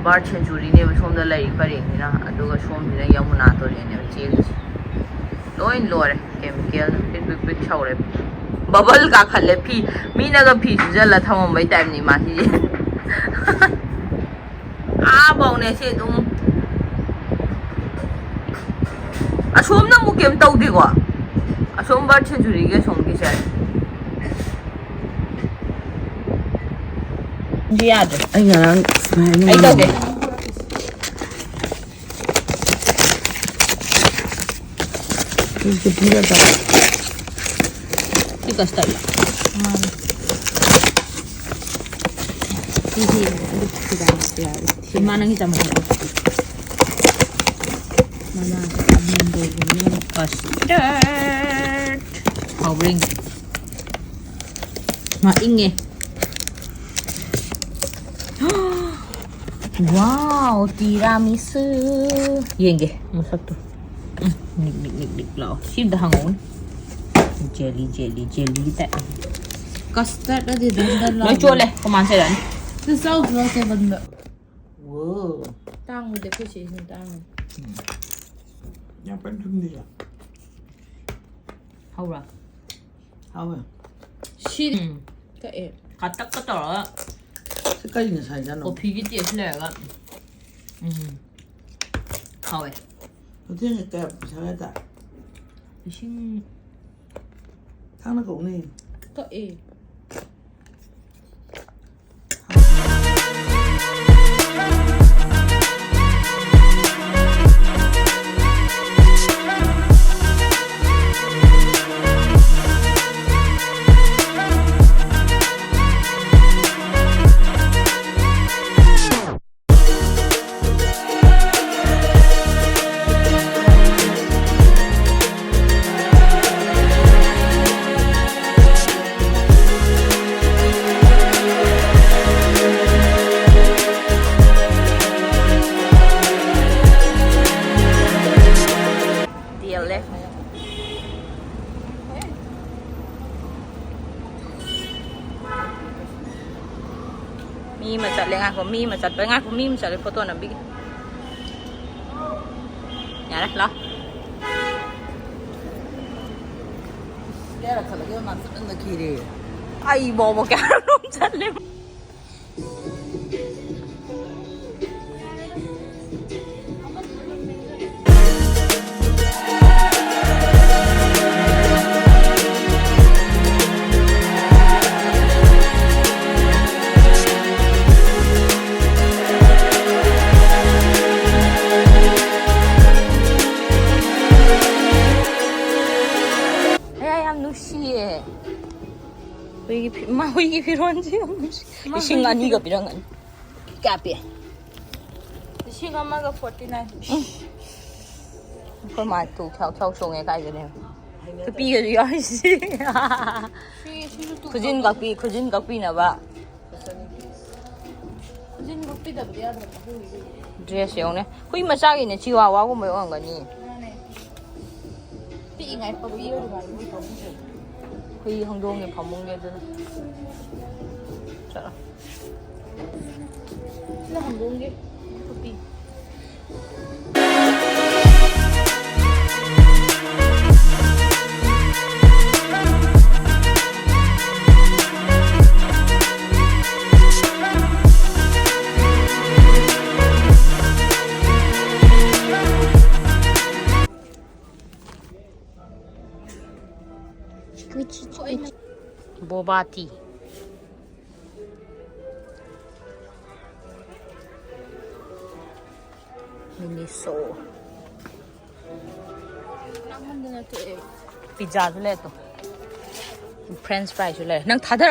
bar century ne ba som da lai pare ni na aduga som ni na Yamuna to re ne che loin lore chemical big chaure bubble ka khale phi mi na ga phi jala thamam bai time ni ma hi a bong ne se dum asom na mu kem tau di ko asom bar century ge som ki sai ji ya de ai ngarang ai tau ge 이게 비려다. 이거 스타일. 이게 이렇게 다 만원이 잡아. mana amendo ini custard. Powering. Maingge. Wow, tiramisu. Yenge, masak tuh. Nik lau. Sip dah hangon. Jelly tak. custard ada dalam. Nói chua lên, không ăn xe đánh. Itu saus lah saya benda. Wow. Tang udah aku sih tang. Yang penting dia. Hau rồi. Hao à? 실. cái 가딱 가딱. 색깔이 살잖아. 비기 띠에 실내가. hau. 어떻게 색깔 살았다. 신. 당나 거네. cái Mi mà chặt lên ngạc của mi mà chặt với ngạc của mi mà chặt lên photo nào bị nhà đấy lo 깨라 칼라게 만 쓰는 길이. ai bò cái luôn chặt lên 이게 필요한지 이 시간 이거 필요한 건 까비 시간마가 49. 그만 또 켜송에 가야네 그 비가 야시 그진 각비나 봐 그진 국비다 뭐야? 드레스 용네 후이 마사기네 치와와고 뭐 이런 거니 삐 ngày phải yêu được rồi không 후이 홍동에 밥 먹게 되는 자 nó không đúng cái copy. 보바티 미니소 피자 줄래 또 프렌치 프라이 줄래 난 다들